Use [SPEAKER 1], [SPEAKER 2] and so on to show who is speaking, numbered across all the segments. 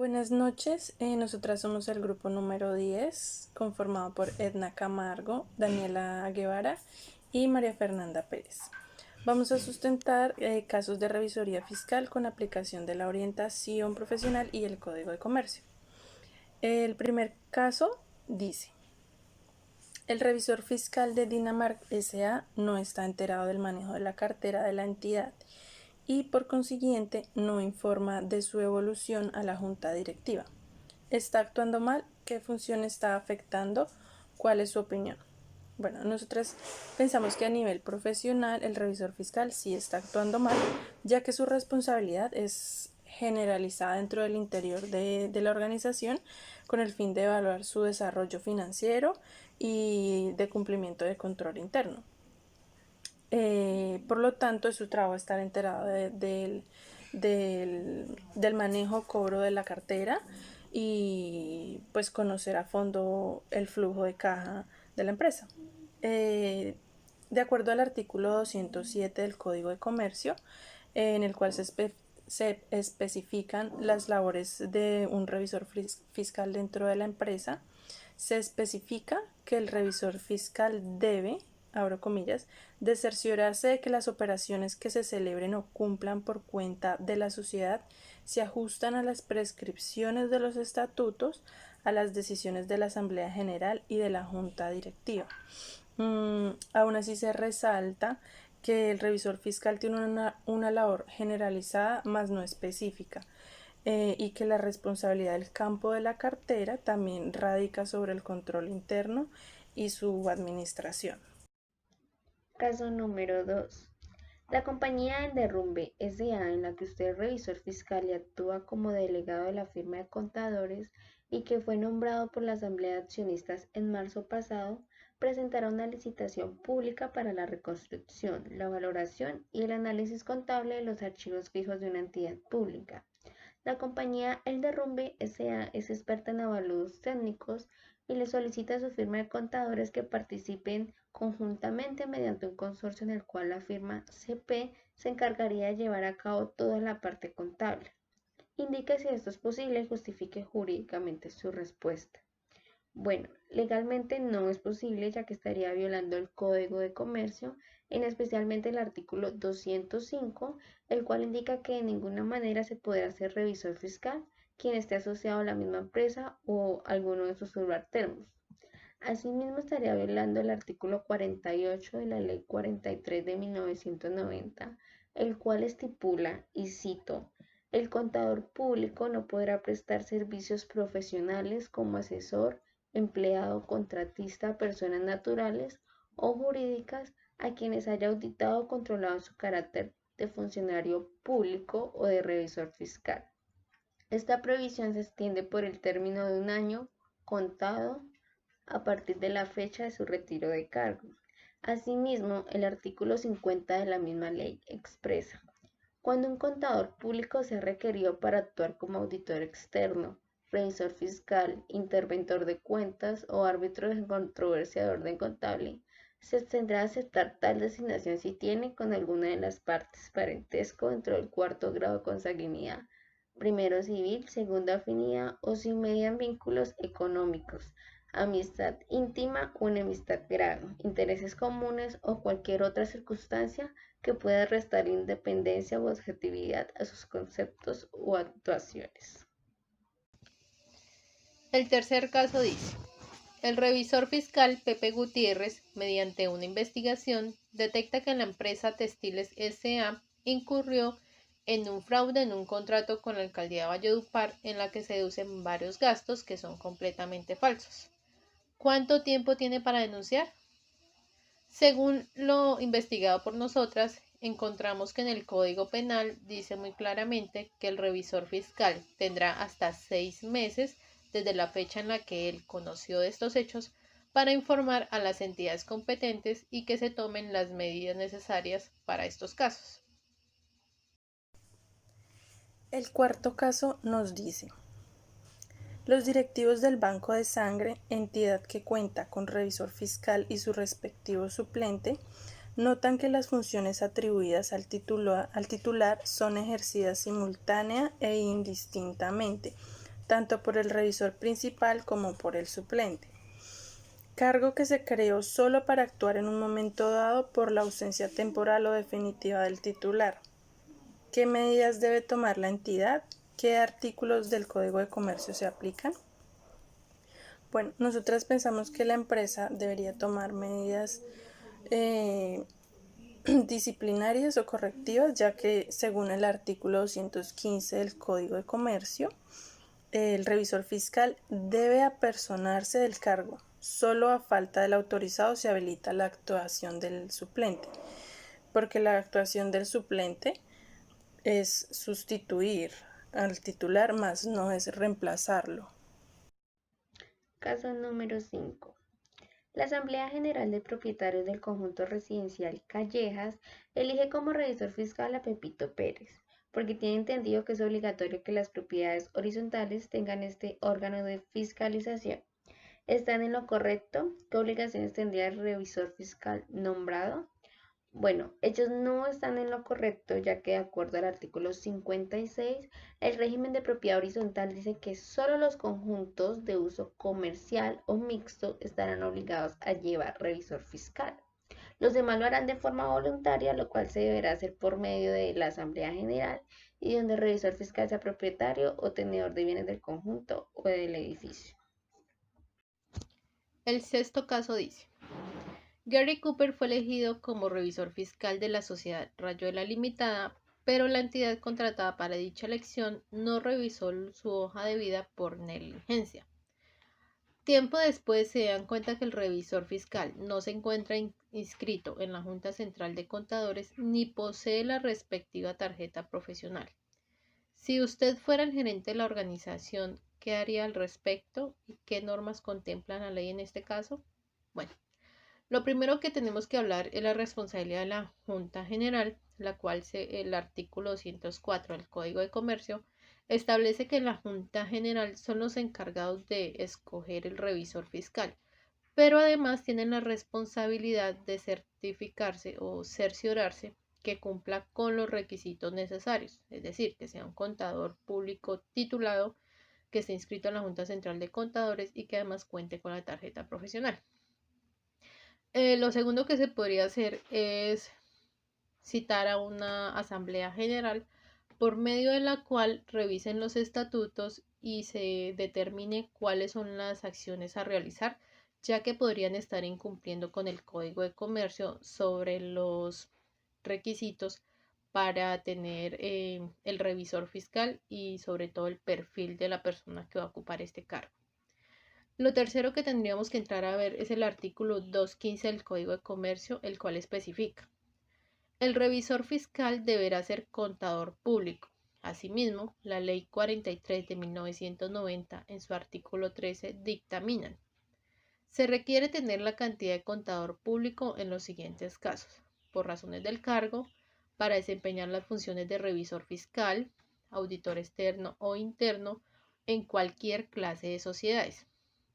[SPEAKER 1] Buenas noches, nosotras somos el grupo número 10, conformado por Edna Camargo, Daniela Guevara y María Fernanda Pérez. Vamos a sustentar casos de revisoría fiscal con aplicación de la orientación profesional y el Código de Comercio. El primer caso dice: el revisor fiscal de Dinamarca S.A. no está enterado del manejo de la cartera de la entidad y por consiguiente no informa de su evolución a la junta directiva. ¿Está actuando mal? ¿Qué función está afectando? ¿Cuál es su opinión? Bueno, nosotras pensamos que a nivel profesional el revisor fiscal sí está actuando mal, ya que su responsabilidad es generalizada dentro del interior de la organización con el fin de evaluar su desarrollo financiero y de cumplimiento de control interno. Por lo tanto, es su trabajo estar enterado del manejo, cobro de la cartera y pues conocer a fondo el flujo de caja de la empresa. De acuerdo al artículo 207 del Código de Comercio, en el cual se especifican las labores de un revisor fiscal dentro de la empresa, se especifica que el revisor fiscal debe, abro comillas, de cerciorarse de que las operaciones que se celebren o cumplan por cuenta de la sociedad se ajustan a las prescripciones de los estatutos, a las decisiones de la Asamblea General y de la Junta Directiva. Aún así se resalta que el revisor fiscal tiene una labor generalizada más no específica, y que la responsabilidad del campo de la cartera también radica sobre el control interno y su administración.
[SPEAKER 2] Caso número 2. La compañía El Derrumbe S.A., en la que usted es revisor fiscal y actúa como delegado de la firma de contadores y que fue nombrado por la Asamblea de Accionistas en marzo pasado, presentará una licitación pública para la reconstrucción, la valoración y el análisis contable de los archivos fijos de una entidad pública. La compañía El Derrumbe S.A. es experta en avalúos técnicos y le solicita a su firma de contadores que participen conjuntamente mediante un consorcio en el cual la firma CP se encargaría de llevar a cabo toda la parte contable. Indique si esto es posible y justifique jurídicamente su respuesta. Bueno, legalmente no es posible, ya que estaría violando el Código de Comercio, en especialmente el artículo 205, el cual indica que de ninguna manera se podrá ser revisor fiscal quien esté asociado a la misma empresa o alguno de sus subalternos. Asimismo, estaría violando el artículo 48 de la Ley 43 de 1990, el cual estipula, y cito: el contador público no podrá prestar servicios profesionales como asesor, empleado, contratista, personas naturales o jurídicas a quienes haya auditado o controlado su carácter de funcionario público o de revisor fiscal. Esta prohibición se extiende por el término de un año contado a partir de la fecha de su retiro de cargo. Asimismo, el artículo 50 de la misma ley expresa: cuando un contador público sea requerido para actuar como auditor externo, revisor fiscal, interventor de cuentas o árbitro de controversia de orden contable, se abstendrá de aceptar tal designación si tiene con alguna de las partes parentesco dentro del cuarto grado de consanguinidad, primero civil, segunda afinidad, o si median vínculos económicos, amistad íntima o enemistad grave, intereses comunes o cualquier otra circunstancia que pueda restar independencia o objetividad a sus conceptos o actuaciones.
[SPEAKER 3] El tercer caso dice: el revisor fiscal Pepe Gutiérrez, mediante una investigación, detecta que la empresa Textiles S.A. incurrió en un fraude en un contrato con la alcaldía de Valledupar, en la que se deducen varios gastos que son completamente falsos. ¿Cuánto tiempo tiene para denunciar? Según lo investigado por nosotras, encontramos que en el Código Penal dice muy claramente que el revisor fiscal tendrá hasta 6 meses desde la fecha en la que él conoció de estos hechos para informar a las entidades competentes y que se tomen las medidas necesarias para estos casos.
[SPEAKER 1] El cuarto caso nos dice: los directivos del Banco de Sangre, entidad que cuenta con revisor fiscal y su respectivo suplente, notan que las funciones atribuidas al titular son ejercidas simultánea e indistintamente, tanto por el revisor principal como por el suplente. Cargo que se creó solo para actuar en un momento dado por la ausencia temporal o definitiva del titular. ¿Qué medidas debe tomar la entidad? ¿Qué artículos del Código de Comercio se aplican? Bueno, nosotras pensamos que la empresa debería tomar medidas disciplinarias o correctivas, ya que según el artículo 215 del Código de Comercio, el revisor fiscal debe apersonarse del cargo. Solo a falta del autorizado se habilita la actuación del suplente, porque la actuación del suplente es sustituir al titular, más no es reemplazarlo.
[SPEAKER 2] Caso número 5. La Asamblea General de Propietarios del Conjunto Residencial Callejas elige como revisor fiscal a Pepito Pérez, porque tiene entendido que es obligatorio que las propiedades horizontales tengan este órgano de fiscalización. ¿Están en lo correcto? ¿Qué obligaciones tendría el revisor fiscal nombrado? Bueno, ellos no están en lo correcto, ya que de acuerdo al artículo 56, el régimen de propiedad horizontal dice que solo los conjuntos de uso comercial o mixto estarán obligados a llevar revisor fiscal. Los demás lo harán de forma voluntaria, lo cual se deberá hacer por medio de la Asamblea General y donde el revisor fiscal sea propietario o tenedor de bienes del conjunto o del edificio.
[SPEAKER 3] El sexto caso dice: Gary Cooper fue elegido como revisor fiscal de la sociedad Rayuela Limitada, pero la entidad contratada para dicha elección no revisó su hoja de vida por negligencia. Tiempo después se dan cuenta que el revisor fiscal no se encuentra inscrito en la Junta Central de Contadores ni posee la respectiva tarjeta profesional. Si usted fuera el gerente de la organización, ¿qué haría al respecto y qué normas contempla la ley en este caso? Bueno, lo primero que tenemos que hablar es la responsabilidad de la Junta General, la cual el artículo 204 del Código de Comercio establece que la Junta General son los encargados de escoger el revisor fiscal, pero además tienen la responsabilidad de certificarse o cerciorarse que cumpla con los requisitos necesarios, es decir, que sea un contador público titulado, que esté inscrito en la Junta Central de Contadores y que además cuente con la tarjeta profesional. Lo segundo que se podría hacer es citar a una asamblea general por medio de la cual revisen los estatutos y se determine cuáles son las acciones a realizar, ya que podrían estar incumpliendo con el Código de Comercio sobre los requisitos para tener el revisor fiscal y sobre todo el perfil de la persona que va a ocupar este cargo. Lo tercero que tendríamos que entrar a ver es el artículo 215 del Código de Comercio, el cual especifica: el revisor fiscal deberá ser contador público. Asimismo, la Ley 43 de 1990 en su artículo 13 dictaminan: se requiere tener la cantidad de contador público en los siguientes casos: por razones del cargo, para desempeñar las funciones de revisor fiscal, auditor externo o interno en cualquier clase de sociedades,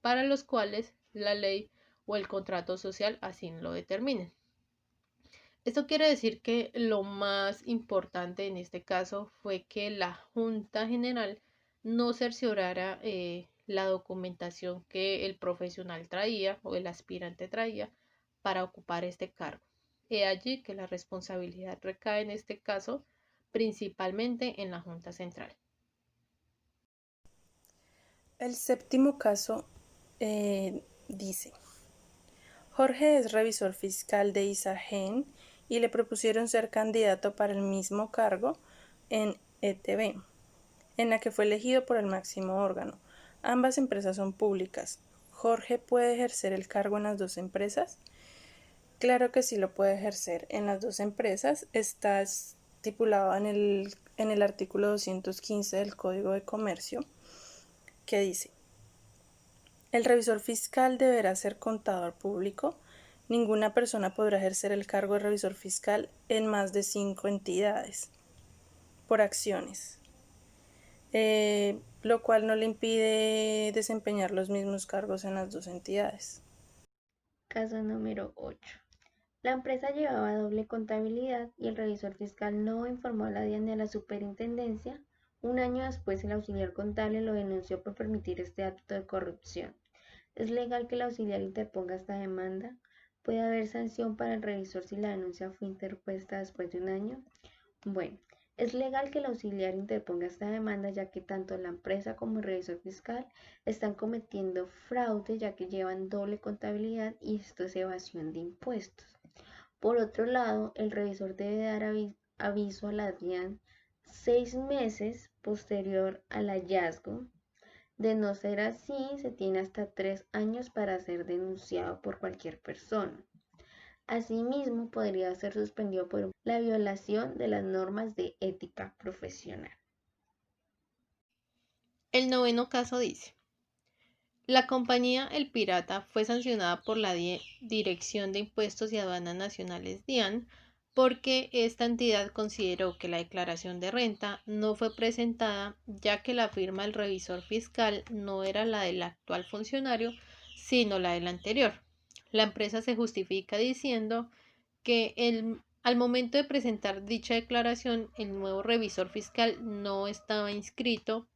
[SPEAKER 3] para los cuales la ley o el contrato social así lo determinen. Esto quiere decir que lo más importante en este caso fue que la Junta General no cerciorara la documentación que el profesional traía o el aspirante traía para ocupar este cargo. He allí que la responsabilidad recae en este caso principalmente en la Junta Central.
[SPEAKER 1] El séptimo caso dice: Jorge es revisor fiscal de Isagen y le propusieron ser candidato para el mismo cargo en ETB, en la que fue elegido por el máximo órgano. Ambas empresas son públicas. ¿Jorge puede ejercer el cargo en las dos empresas? Claro que sí lo puede ejercer en las dos empresas. Está estipulado en el artículo 215 del Código de Comercio, que dice: el revisor fiscal deberá ser contador público. Ninguna persona podrá ejercer el cargo de revisor fiscal en más de 5 entidades por acciones, lo cual no le impide desempeñar los mismos cargos en las dos entidades.
[SPEAKER 2] Caso número 8. La empresa llevaba doble contabilidad y el revisor fiscal no informó a la DIAN ni a la superintendencia, Un año después, el auxiliar contable lo denunció por permitir este acto de corrupción. ¿Es legal que el auxiliar interponga esta demanda? ¿Puede haber sanción para el revisor si la denuncia fue interpuesta después de un año? Bueno, es legal que el auxiliar interponga esta demanda ya que tanto la empresa como el revisor fiscal están cometiendo fraude ya que llevan doble contabilidad y esto es evasión de impuestos. Por otro lado, el revisor debe dar aviso a la DIAN 6 meses posterior al hallazgo. De no ser así, se tiene hasta 3 años para ser denunciado por cualquier persona. Asimismo, podría ser suspendido por la violación de las normas de ética profesional.
[SPEAKER 3] El noveno caso dice: la compañía El Pirata fue sancionada por la Dirección de Impuestos y Aduanas Nacionales DIAN porque esta entidad consideró que la declaración de renta no fue presentada ya que la firma del revisor fiscal no era la del actual funcionario, sino la del anterior. La empresa se justifica diciendo que al momento de presentar dicha declaración, el nuevo revisor fiscal no estaba inscrito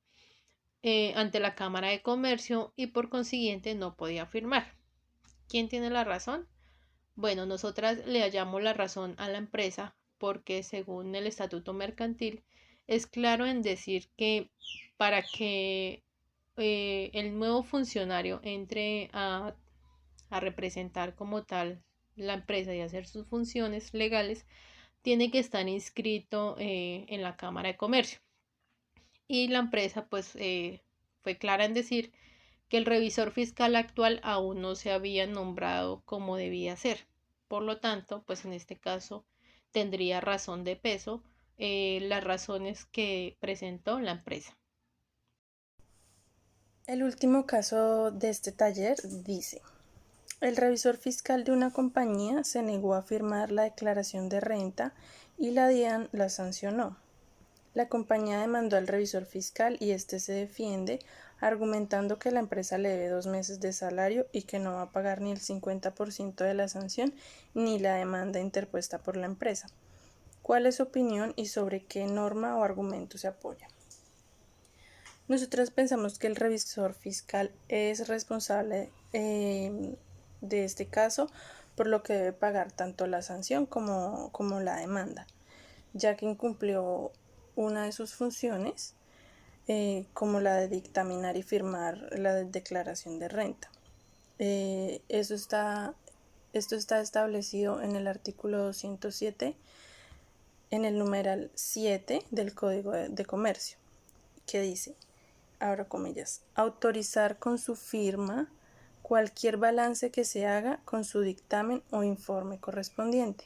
[SPEAKER 3] ante la Cámara de Comercio y por consiguiente no podía firmar. ¿Quién tiene la razón? Bueno, nosotras le hallamos la razón a la empresa porque según el estatuto mercantil es claro en decir que para que el nuevo funcionario entre a representar como tal la empresa y hacer sus funciones legales, tiene que estar inscrito en la Cámara de Comercio. Y la empresa pues fue clara en decir que el revisor fiscal actual aún no se había nombrado como debía ser. Por lo tanto, pues en este caso tendría razón de peso las razones que presentó la empresa.
[SPEAKER 1] El último caso de este taller dice: el revisor fiscal de una compañía se negó a firmar la declaración de renta y la DIAN la sancionó. La compañía demandó al revisor fiscal y este se defiende argumentando que la empresa le debe 2 meses de salario y que no va a pagar ni el 50% de la sanción ni la demanda interpuesta por la empresa. ¿Cuál es su opinión y sobre qué norma o argumento se apoya? Nosotras pensamos que el revisor fiscal es responsable de este caso, por lo que debe pagar tanto la sanción como la demanda, ya que incumplió una de sus funciones, como la de dictaminar y firmar la declaración de renta. Esto está establecido en el artículo 207, en el numeral 7 del Código de Comercio, que dice, abro comillas, autorizar con su firma cualquier balance que se haga con su dictamen o informe correspondiente.